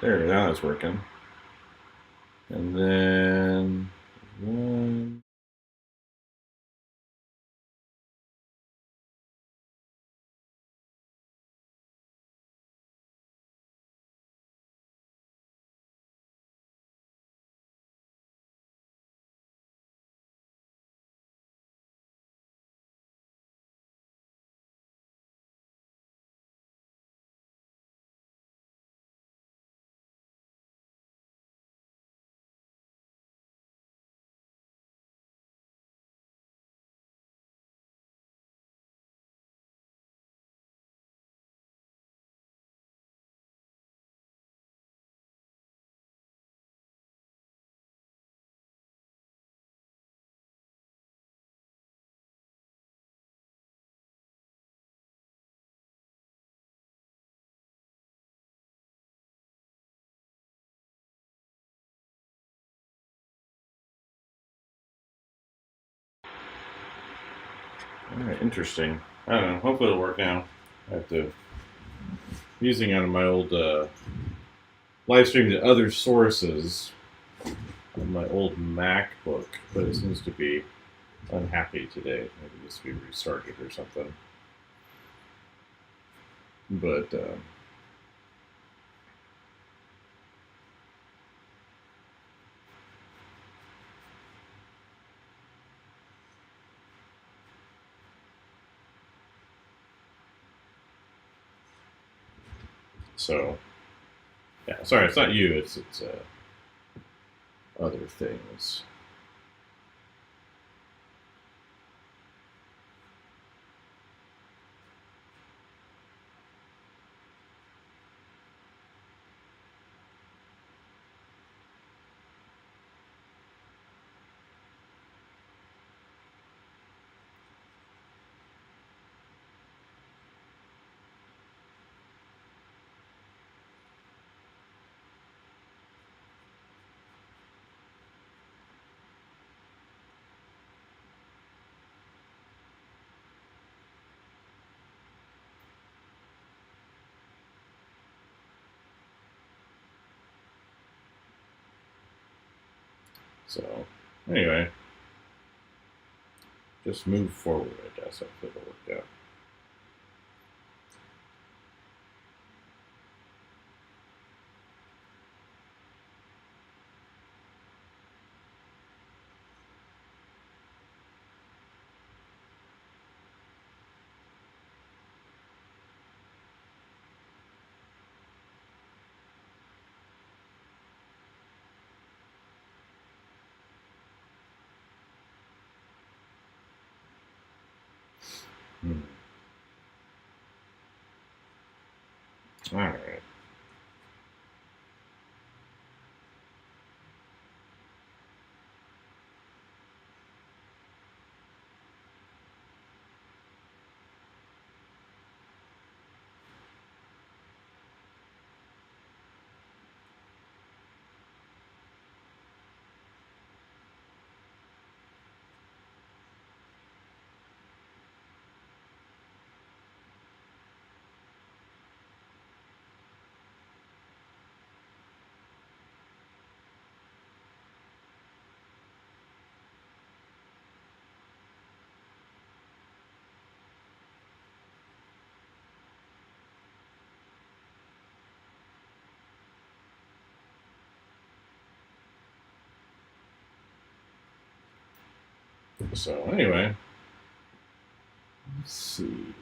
There, now it's working. And then one. All right, interesting. I don't know. Hopefully it'll work now. I have to using out of my old live stream to other sources on my old MacBook, but it seems to be unhappy today. Maybe it needs to be restarted or something. But so yeah, sorry, it's not you. It's other things. So anyway, just move forward. I guess hopefully it'll work out. Hmm. All right. So anyway, let's see.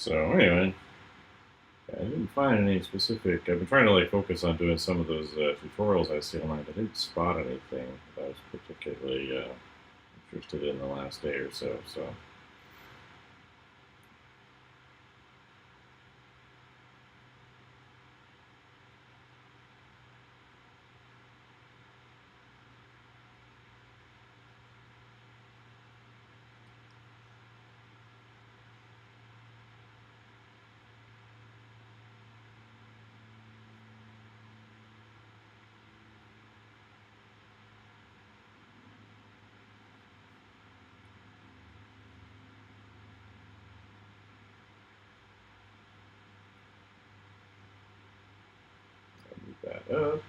So anyway, I didn't find any specific. I've been trying to like focus on doing some of those tutorials I see online, but I didn't spot anything that I was particularly interested in the last day or so. So I'll move that up.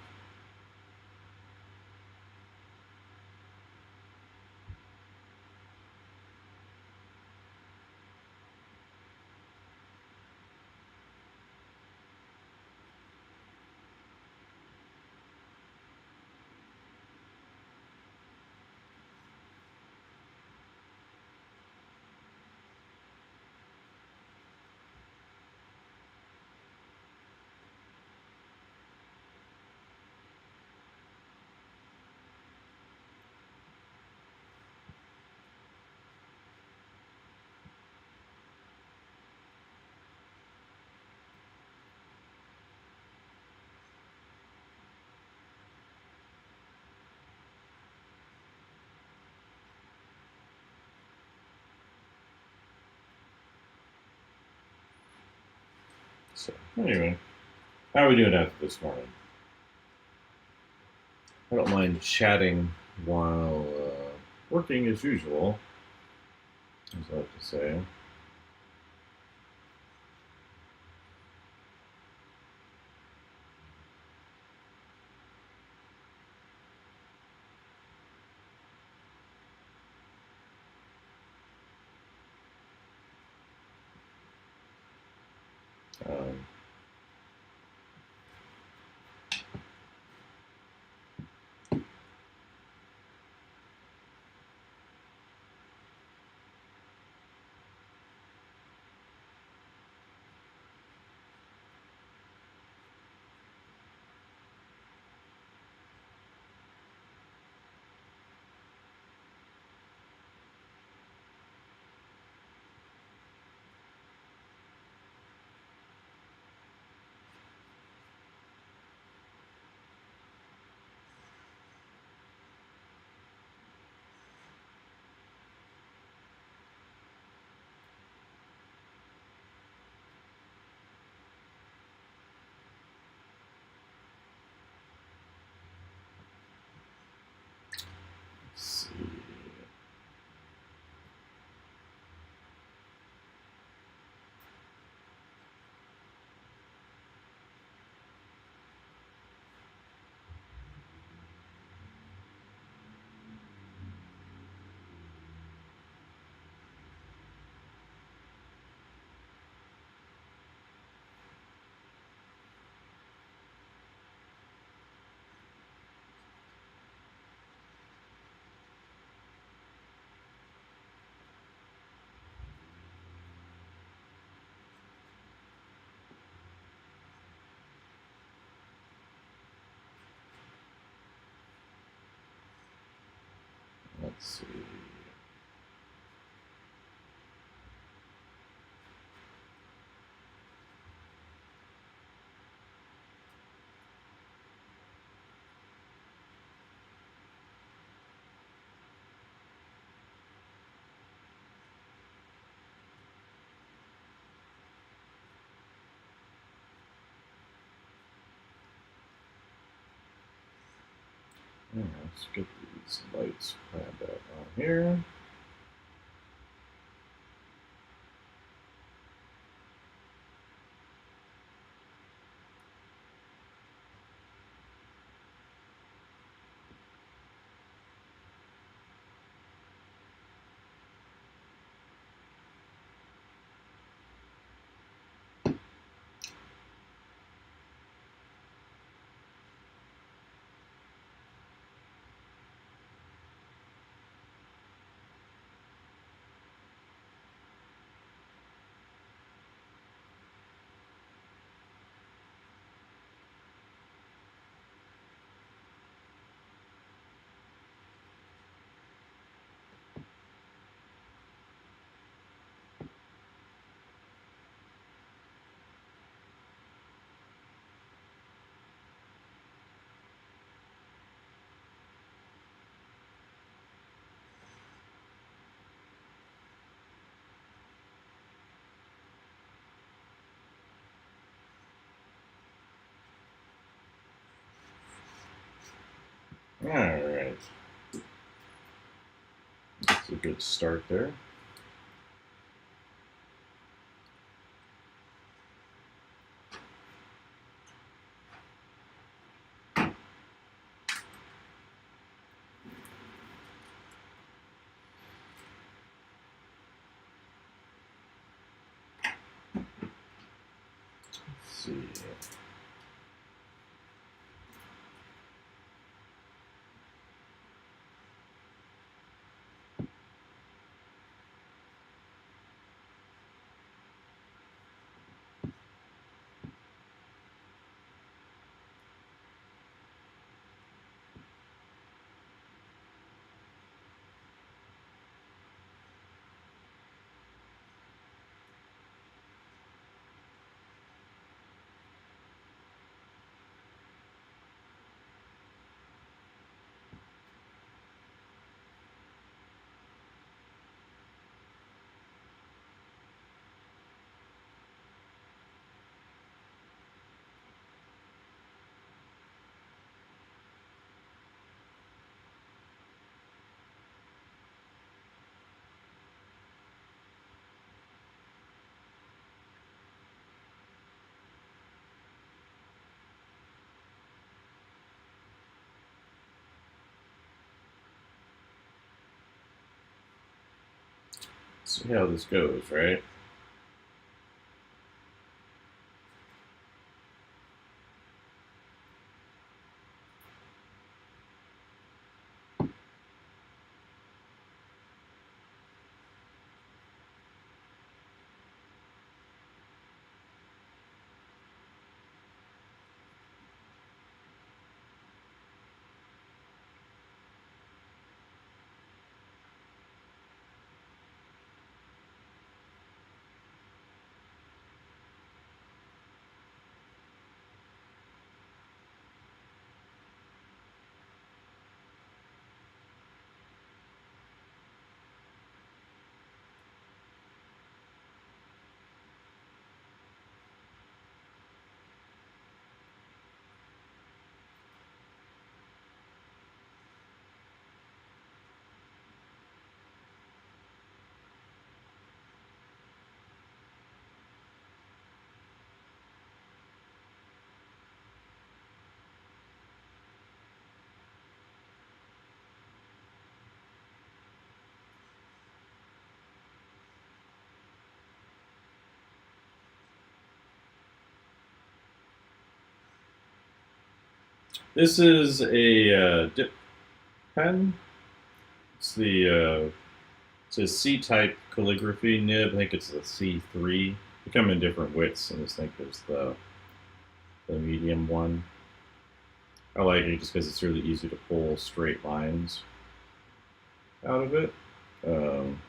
So anyway, how are we doing after this morning? I don't mind chatting while working as usual, as I like to say. Um, let's see. Let's see. Yeah, let's get these lights planned out on here. All right. That's a good start there. Let's see. See how this goes, right? This is a dip pen. It's the it's a C-type calligraphy nib. I think it's a C3. They come in different widths, and this thing is the medium one. I like it just because it's really easy to pull straight lines out of it. And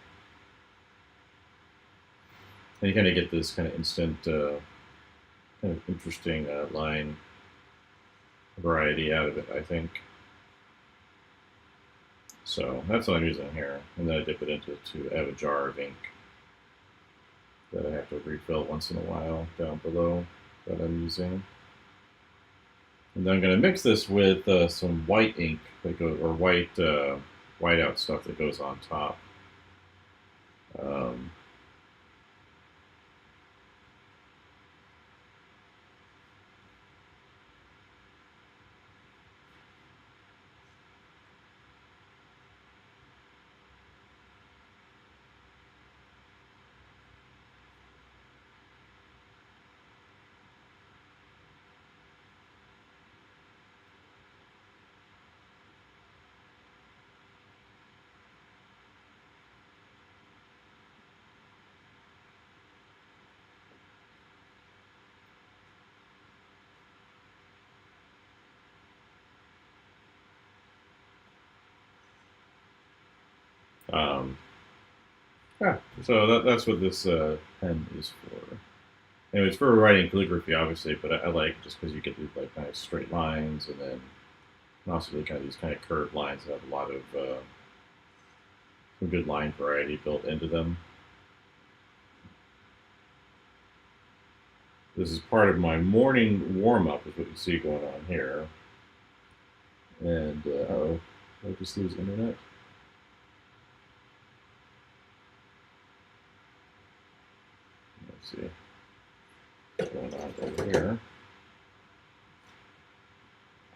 you kind of get this kind of instant, kind of interesting line variety out of it, I think. So that's what I'm using here. And then I dip it into I have a jar of ink that I have to refill once in a while down below that I'm using. And then I'm going to mix this with some white ink that goes, or whiteout stuff that goes on top. Um, um, yeah, so that's what this pen is for. Anyway, it's for writing calligraphy, obviously, but I like it just because you get these like nice straight lines, and then also really kind of these kind of curved lines that have a lot of some good line variety built into them. This is part of my morning warm up, is what you see going on here. And uh-oh, did I just lose internet? Let's see what's going on over here.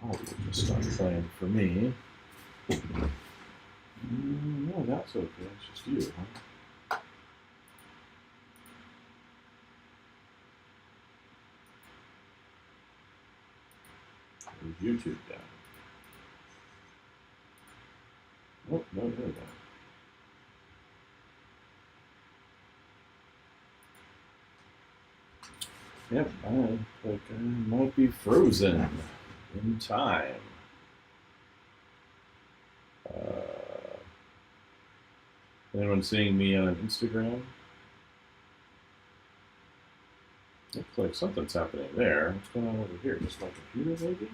Audio just stopped playing for me. No, that's okay. It's just you, huh? Where's YouTube down? Oh, no, there we go. Yep, I might be frozen in time. Anyone seeing me on Instagram? Looks like something's happening there. What's going on over here? Just my computer, maybe?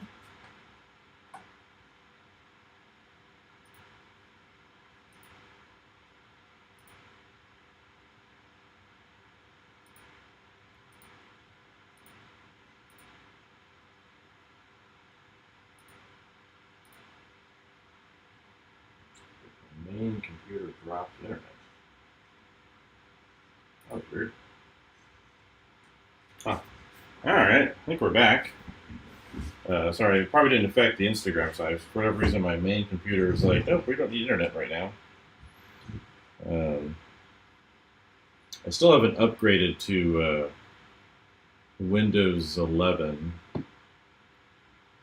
The main computer dropped internet. That was weird. Huh. Alright, I think we're back. Sorry, it probably didn't affect the Instagram side. For whatever reason, my main computer is like, nope, we don't need internet right now. I still haven't upgraded to Windows 11.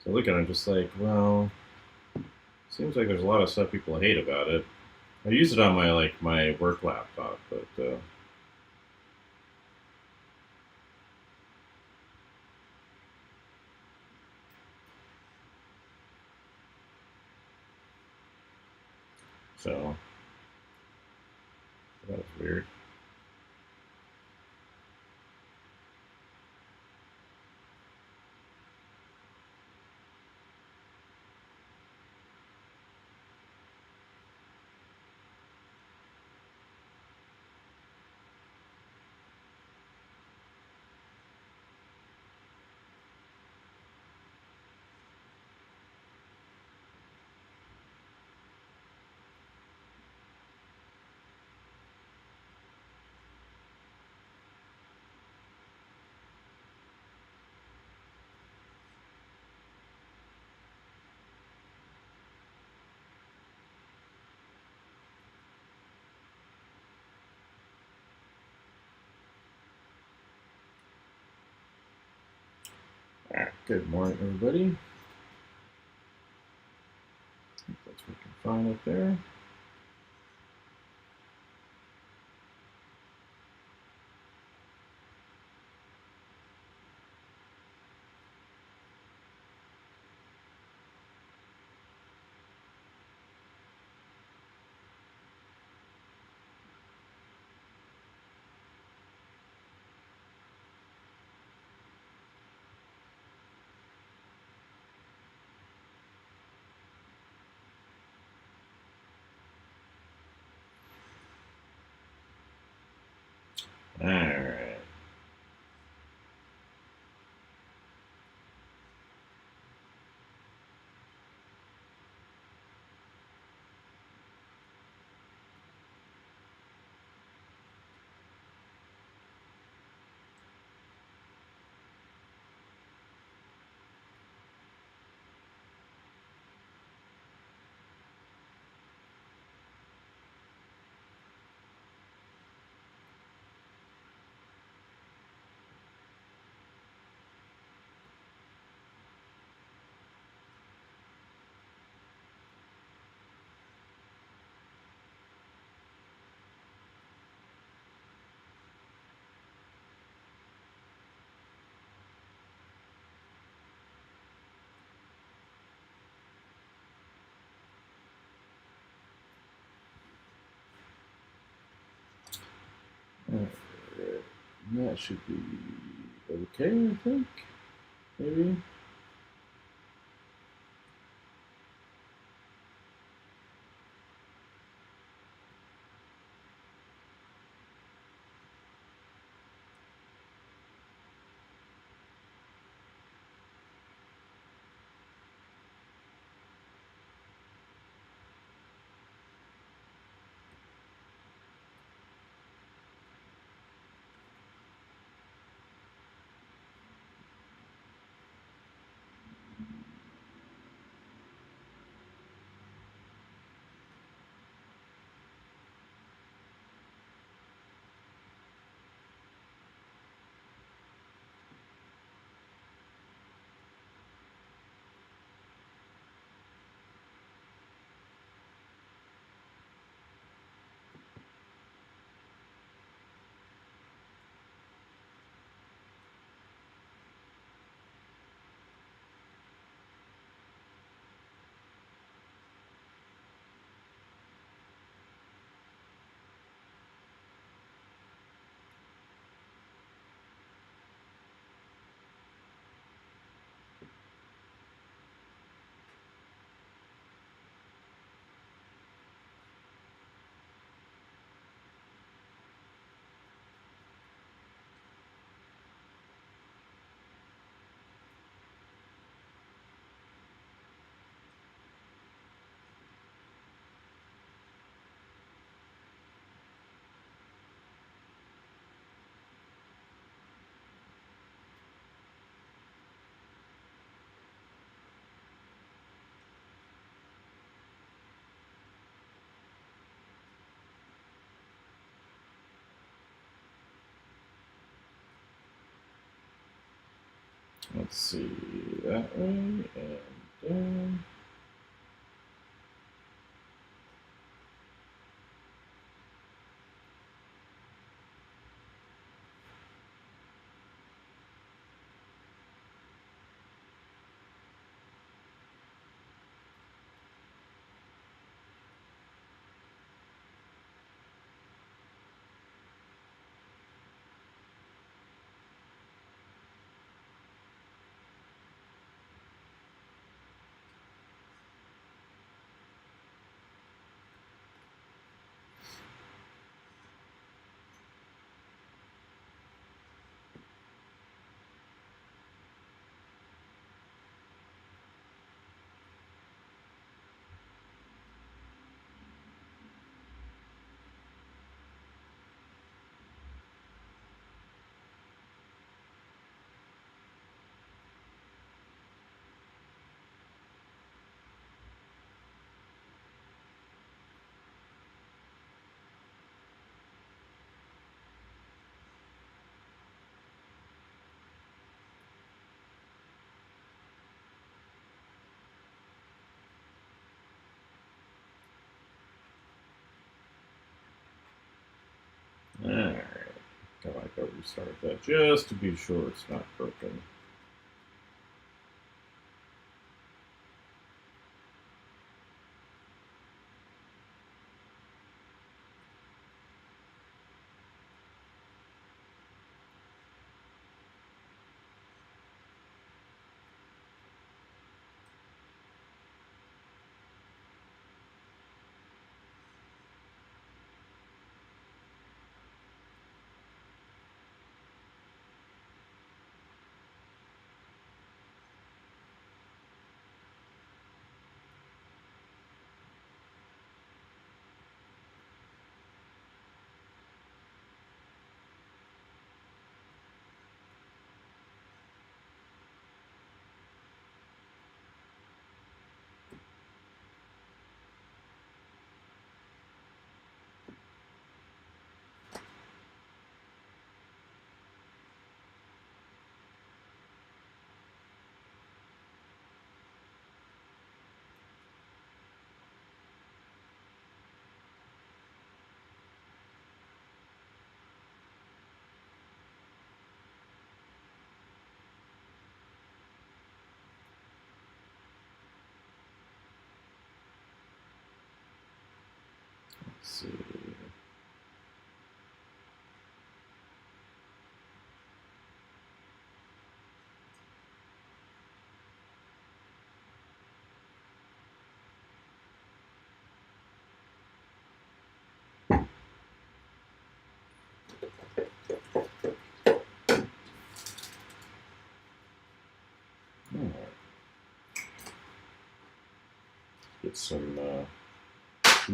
So look at it, I'm just like, well, seems like there's a lot of stuff people hate about it. I use it on my work laptop, but so that was weird. All right, good morning, everybody. I think that's working fine up there. All right. All right. That should be okay, I think. Maybe. Let's see, that way and down. Alright, gotta go restart that just to be sure it's not broken. Let's see. Alright. Get some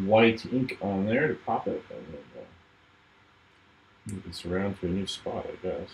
white ink on there to pop it, and then move this around to a new spot, I guess.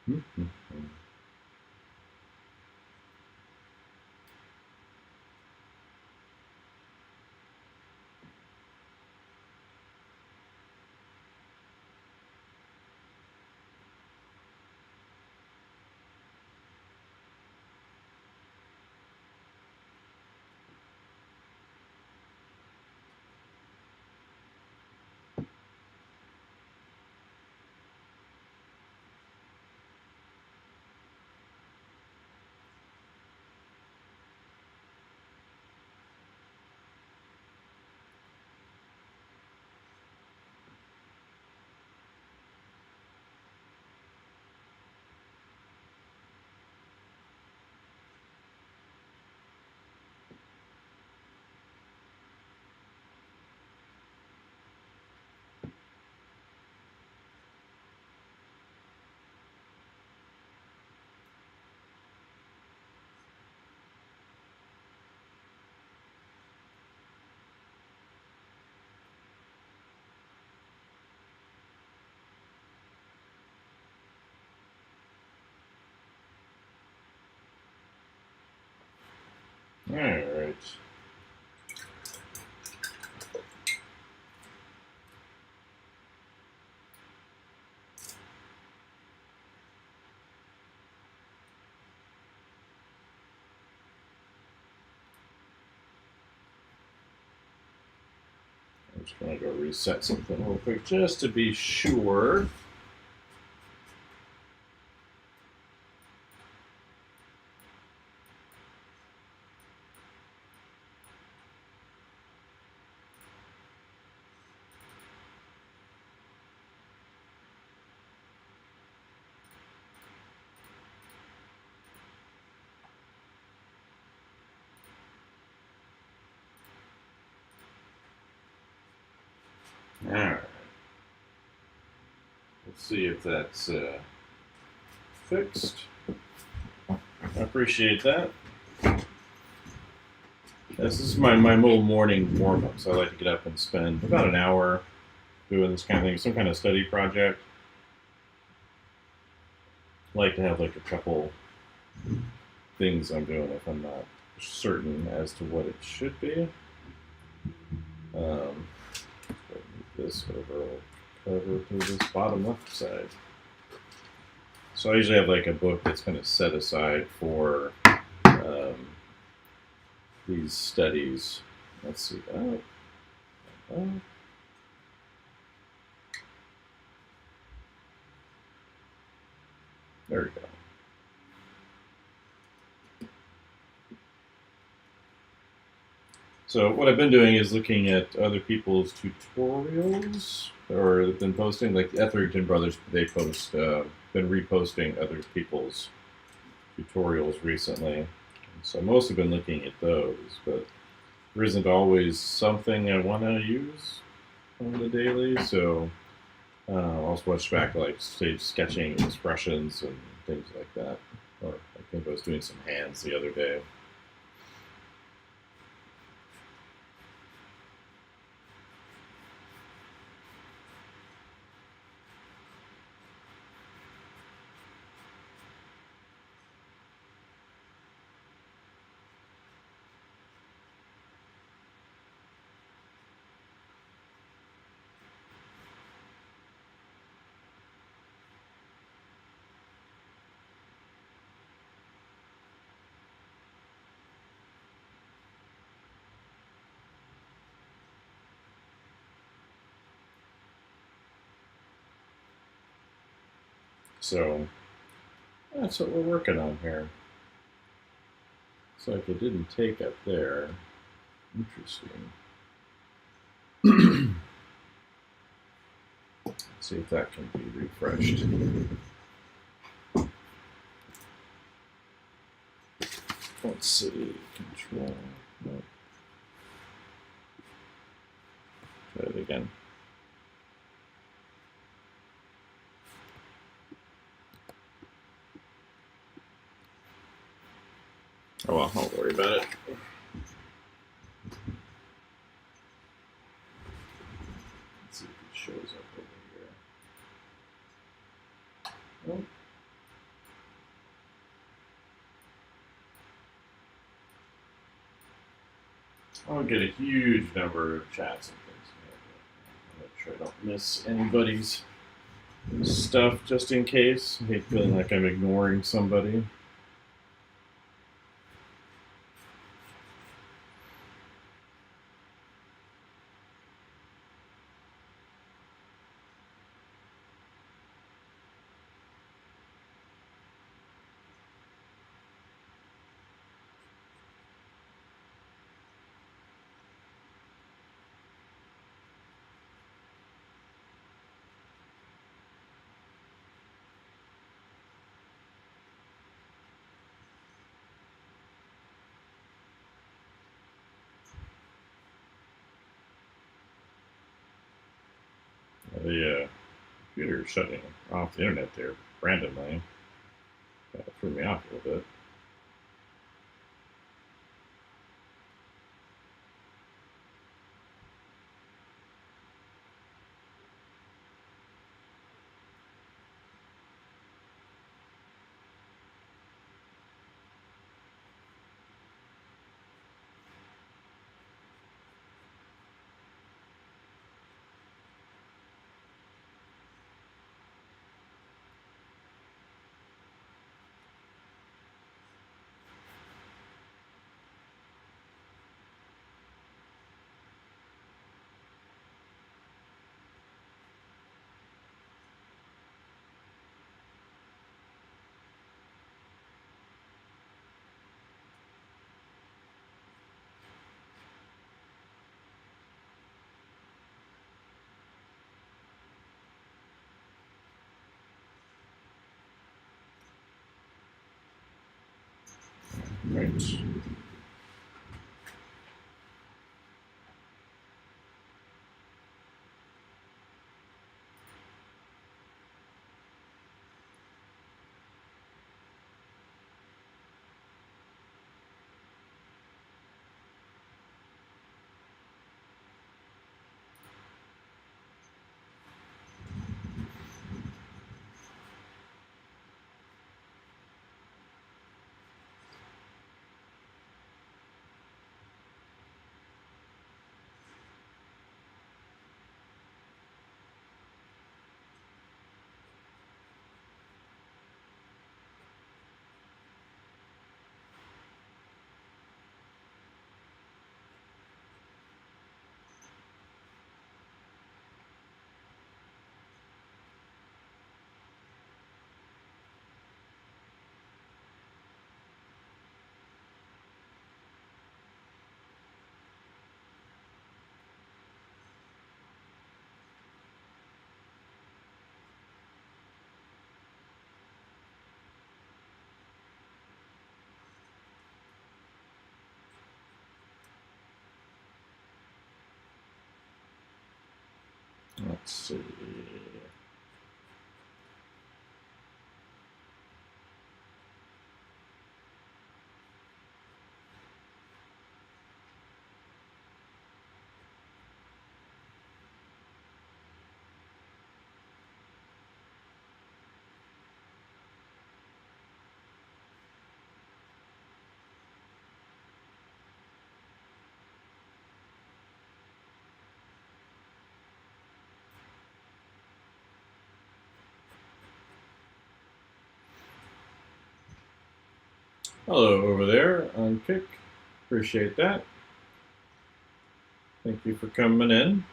Mm-hmm. All right. I'm just going to go reset something real quick just to be sure. All right. Let's see if that's fixed. I appreciate that. This is my little morning warm-up, so I like to get up and spend about an hour doing this kind of thing, some kind of study project. I like to have like a couple things I'm doing if I'm not certain as to what it should be. Move this over to this bottom left side. So I usually have like a book that's kind of set aside for these studies. Let's see. There we go. So what I've been doing is looking at other people's tutorials, or they've been posting, like the Etherington brothers, they post, been reposting other people's tutorials recently. And so most have been looking at those, but there isn't always something I want to use on the daily, so I'll switch back to like stage sketching expressions and things like that. Or I think I was doing some hands the other day. So that's what we're working on here. Looks like it didn't take up there. Interesting. Let's see if that can be refreshed. Let's see. Control. Nope. Try it again. Oh well, I'll worry about it. Let's see if it shows up over here. Nope. I'll get a huge number of chats and things. I'll make sure I don't miss anybody's stuff just in case. I hate feeling like I'm ignoring somebody. The computer shutting off the internet there randomly. That threw me off a little bit. Right. Let's see. Hello over there on Kick. Appreciate that. Thank you for coming in.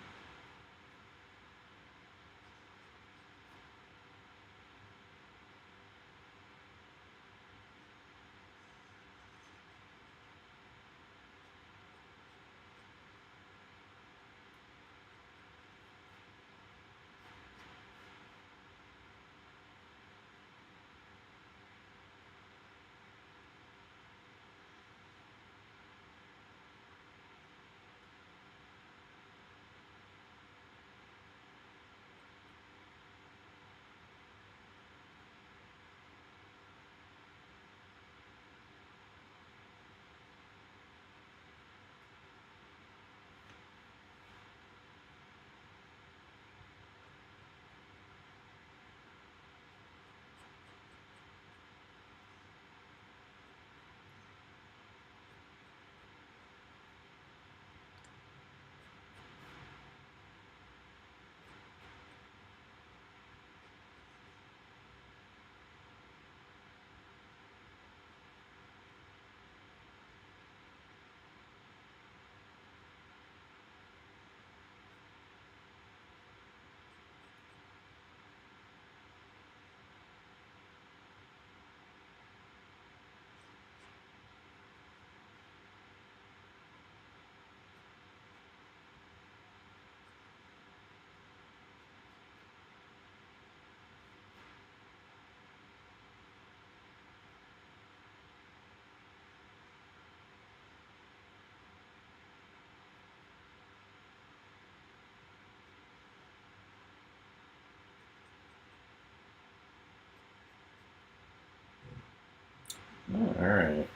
All right.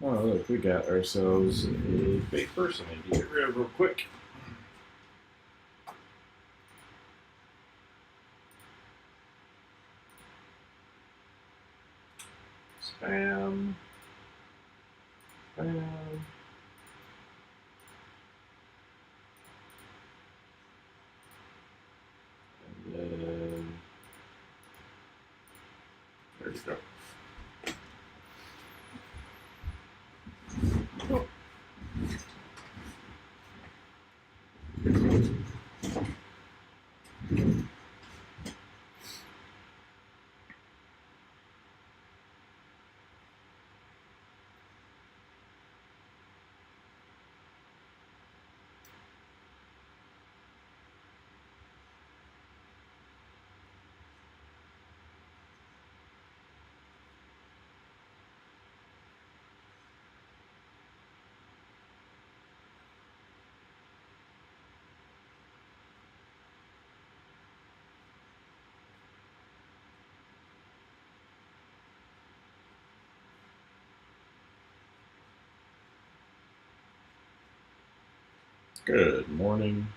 Oh, look, we got ourselves a fake person I need to get rid of real quick. Spam. Spam. And then there we go. Oh. Good morning.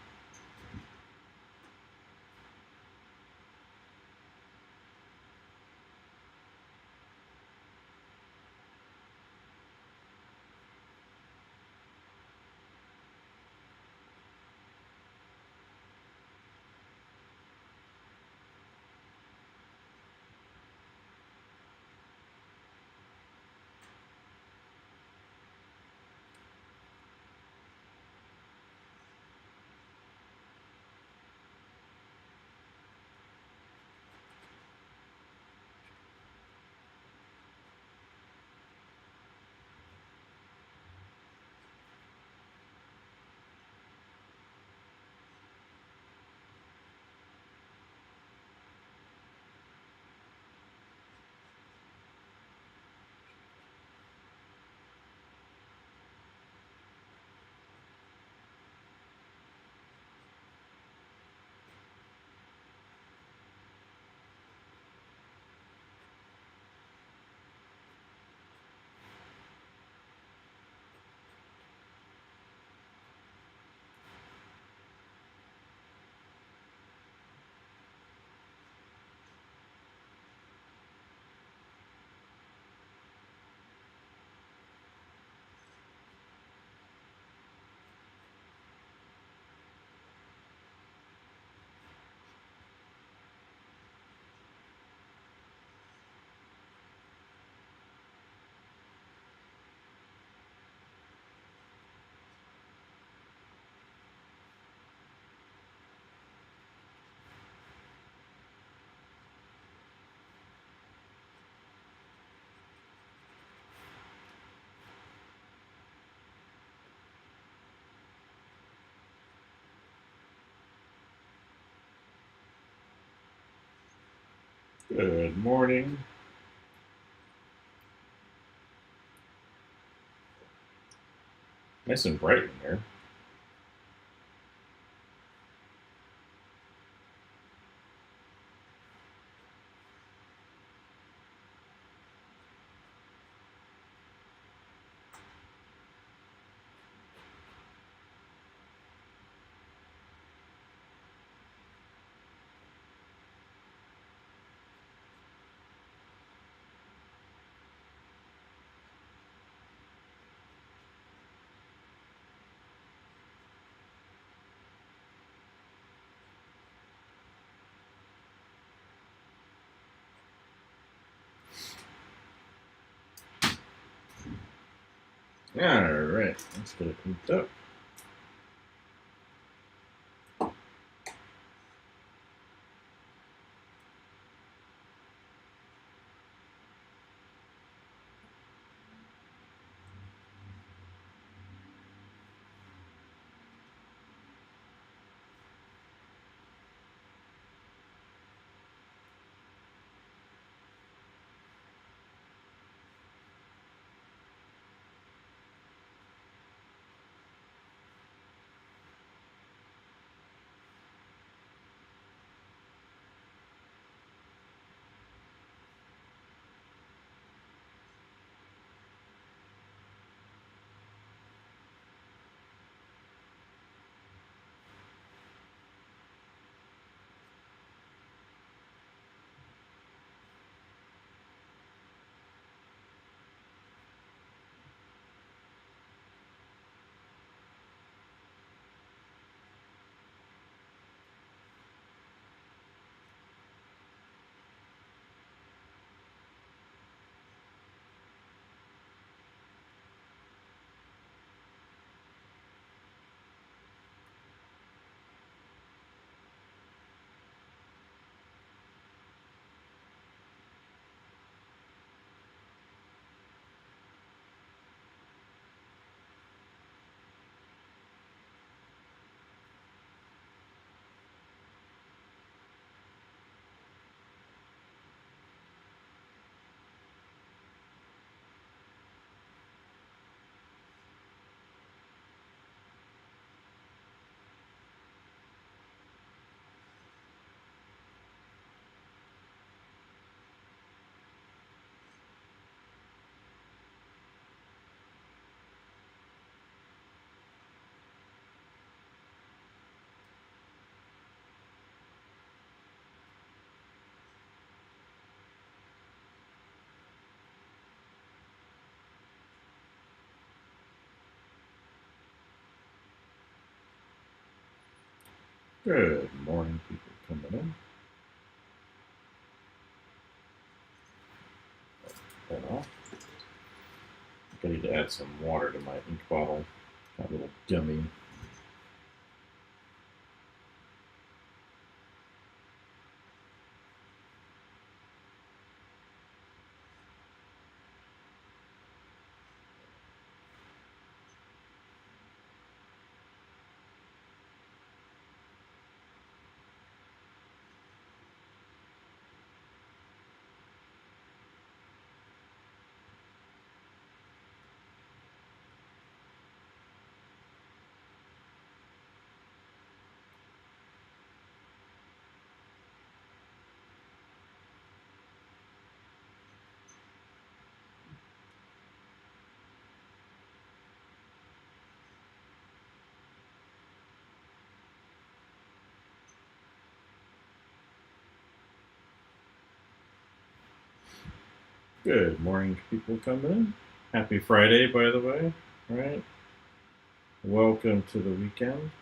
Good morning. Nice and bright in here. All right, let's get it hooked up. Good morning, people coming in. That off. I need to add some water to my ink bottle. Got a little gummy. Good morning, people coming in. Happy Friday, by the way. All right. Welcome to the weekend.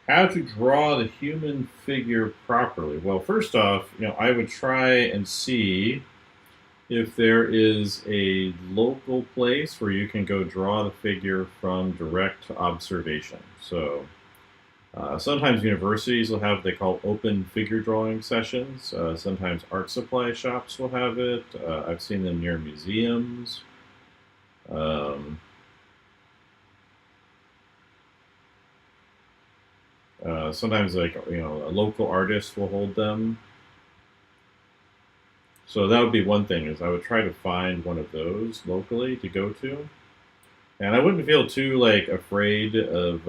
How to draw the human figure properly? Well, first off, I would try and see if there is a local place where you can go draw the figure from direct observation. So sometimes universities will have what they call open figure drawing sessions. Sometimes art supply shops will have it. I've seen them near museums. Sometimes, like, a local artist will hold them. So that would be one thing, is I would try to find one of those locally to go to. And I wouldn't feel too, like, afraid of,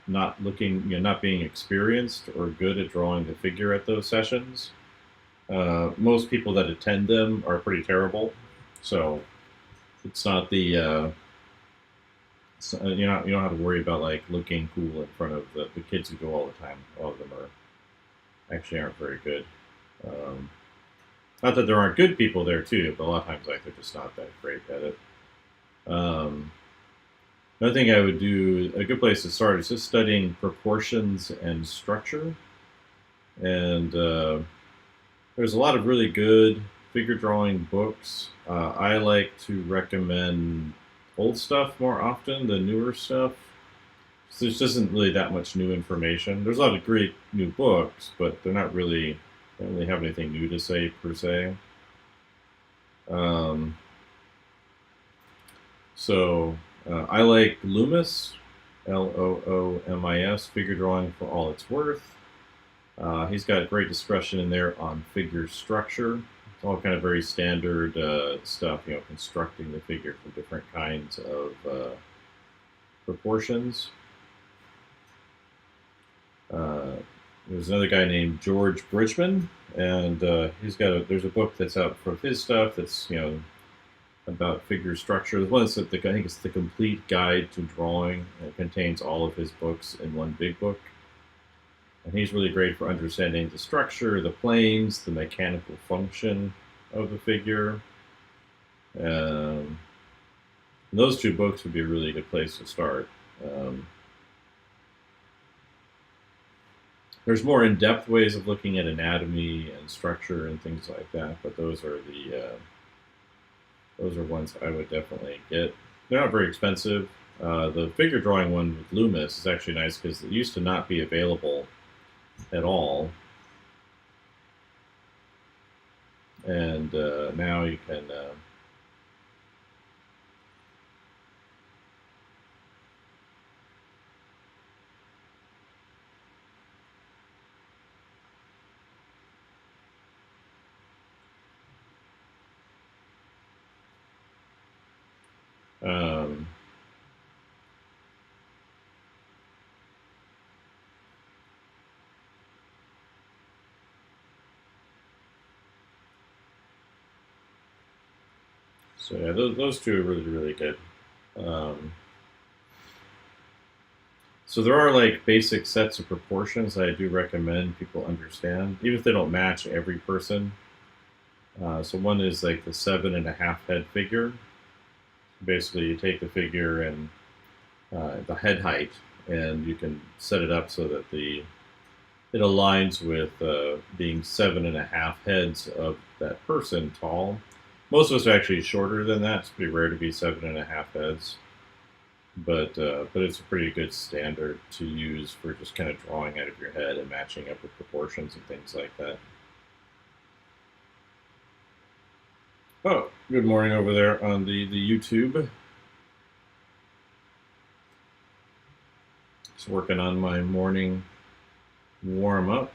not looking, not being experienced or good at drawing the figure at those sessions. Most people that attend them are pretty terrible. So it's not the, you don't have to worry about, like, looking cool in front of the kids who go all the time. All of them aren't very good. Not that there aren't good people there too, but a lot of times, like, they're just not that great at it. Another thing I would do, a good place to start, is just studying proportions and structure. And there's a lot of really good figure drawing books. I like to recommend old stuff more often than newer stuff. So there just isn't really that much new information. There's a lot of great new books, but they don't really have anything new to say, per se. I like Loomis, Loomis, Figure Drawing for All It's Worth. He's got great discussion in there on figure structure. It's all kind of very standard stuff, constructing the figure from different kinds of proportions. There's another guy named George Bridgman, and there's a book that's out for his stuff that's about figure structure. There's one that's I think it's The Complete Guide to Drawing. It contains all of his books in one big book. And he's really great for understanding the structure, the planes, the mechanical function of the figure. Those two books would be a really good place to start. There's more in-depth ways of looking at anatomy and structure and things like that, but those are ones I would definitely get. They're not very expensive. The figure drawing one with Loomis is actually nice because it used to not be available at all. And now you can um, so yeah, those two are really, really good. Um, so there are like basic sets of proportions that I do recommend people understand, even if they don't match every person. So one is like the 7.5 head figure. Basically, you take the figure and the head height, and you can set it up so that it aligns with being 7.5 heads of that person tall. Most of us are actually shorter than that. It's pretty rare to be 7.5 heads, but it's a pretty good standard to use for just kind of drawing out of your head and matching up with proportions and things like that. Oh, good morning over there on the YouTube. Just working on my morning warm up.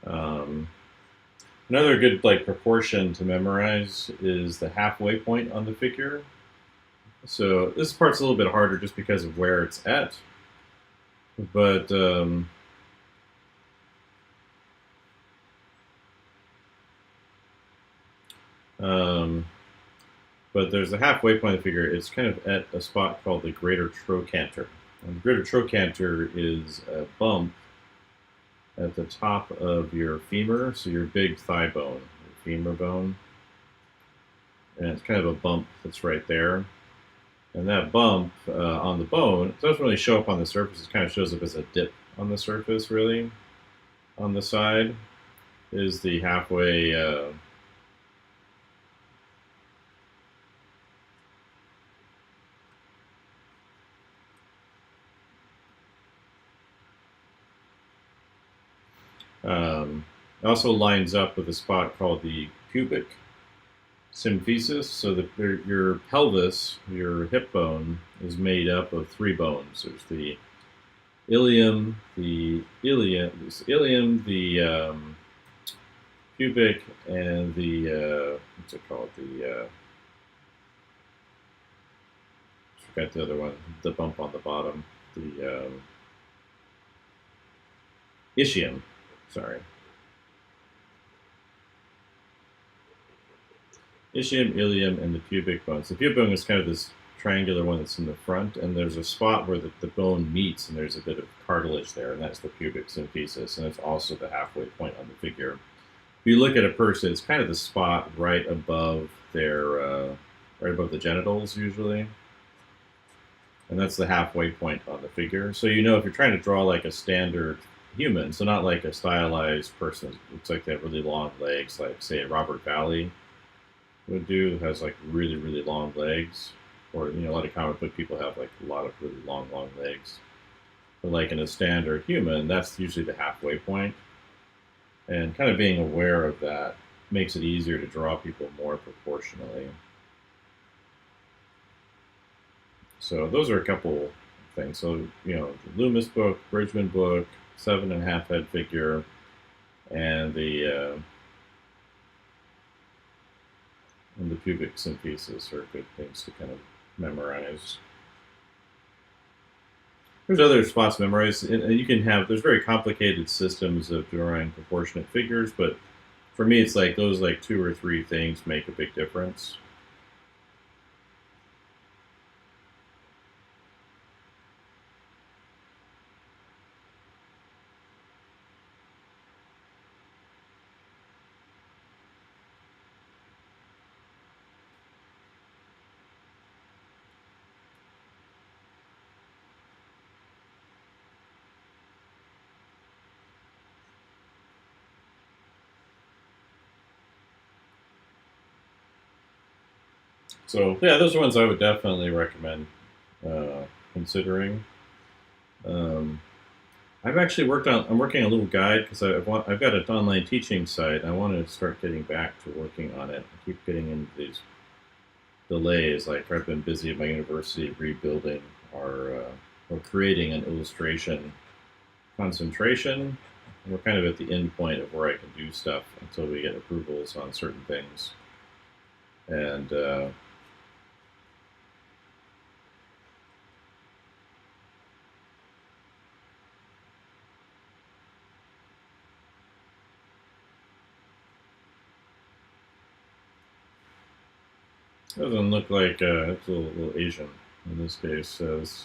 Um, Another good like proportion to memorize is the halfway point on the figure. So this part's a little bit harder just because of where it's at, but um, but there's a halfway point of the figure. It's kind of at a spot called the greater trochanter. And the greater trochanter is a bump at the top of your femur, so your big thigh bone, your femur bone, and it's kind of a bump that's right there. And that bump on the bone doesn't really show up on the surface. It kind of shows up as a dip on the surface, really. On the side is the halfway. Also lines up with a spot called the pubic symphysis. So your pelvis, your hip bone, is made up of three bones. There's the ilium, the pubic, and the what's it called? The I forgot the other one. The bump on the bottom. The ischium. Sorry. Ischium, ilium, and the pubic bones. The pubic bone is kind of this triangular one that's in the front, and there's a spot where the bone meets, and there's a bit of cartilage there, and that's the pubic symphysis, and it's also the halfway point on the figure. If you look at a person, it's kind of the spot right above right above the genitals usually, and that's the halfway point on the figure. So you know if you're trying to draw like a standard human, so not like a stylized person, it looks like they have really long legs, like say Robert Valley would do, has like really, really long legs. Or, a lot of comic book people have like a lot of really long, long legs. But like in a standard human, that's usually the halfway point. And kind of being aware of that makes it easier to draw people more proportionally. So those are a couple things. So, the Loomis book, Bridgman book, 7.5 head figure, and the pubic symphysis are good things to kind of memorize. There's other spots to memorize, and you can have. There's very complicated systems of drawing proportionate figures, but for me, it's like those like 2 or 3 things make a big difference. So yeah, those are ones I would definitely recommend considering. Um, I've actually worked on. I'm working on a little guide because I've got an online teaching site. I want to start getting back to working on it. I keep getting into these delays. Like I've been busy at my university rebuilding or creating an illustration concentration. We're kind of at the end point of where I can do stuff until we get approvals on certain things. And doesn't look like it's a little Asian in this case. Says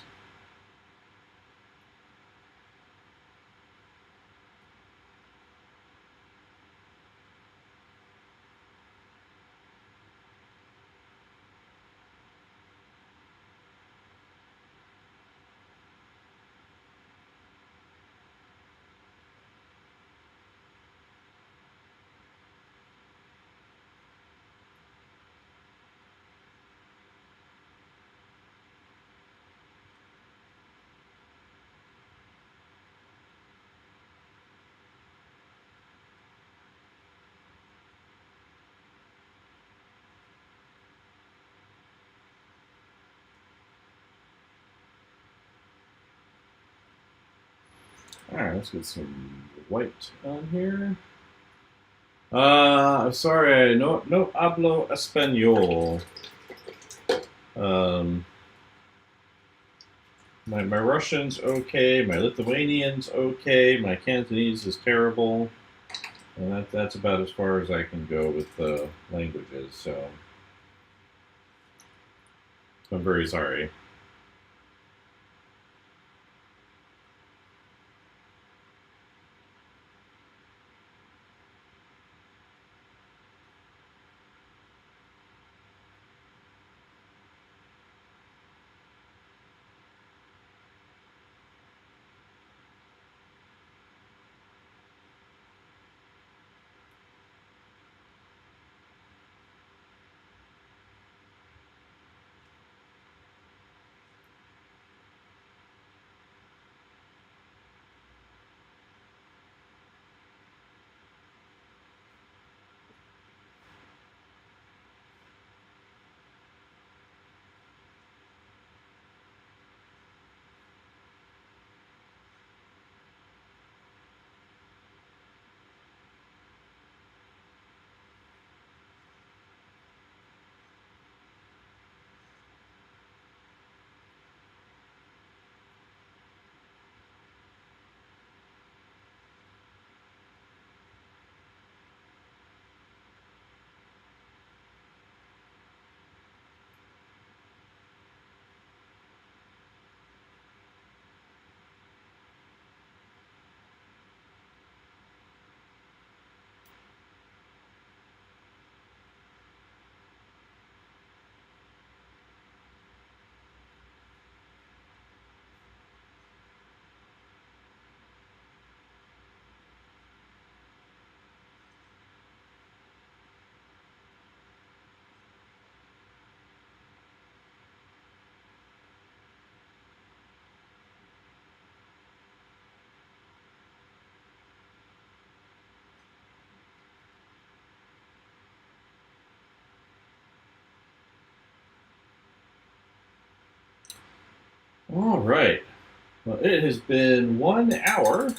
all right. Let's get some white on here. Sorry, no hablo español. Um, my Russian's okay, my Lithuanian's okay, my Cantonese is terrible, and that's about as far as I can go with the languages. So I'm very sorry. All right. Well, it has been 1 hour,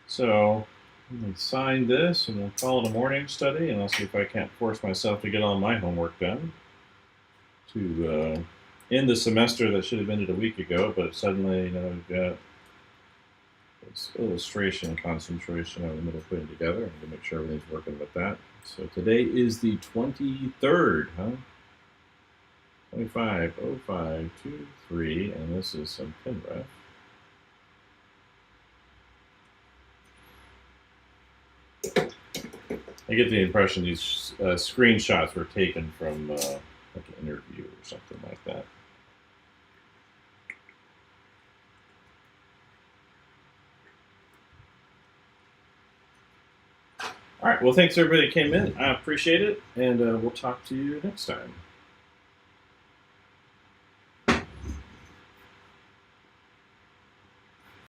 so let me sign this and we'll call it a morning study, and I'll see if I can't force myself to get all my homework done to in the semester that should have ended a week ago, but suddenly, we've got this illustration concentration I'm in the middle of putting together. I'm going to make sure everything's working with that. So today is the 23rd, huh? 250523, and this is some pin ref. I get the impression these screenshots were taken from like an interview or something like that. All right. Well, thanks everybody that came in. I appreciate it, and we'll talk to you next time.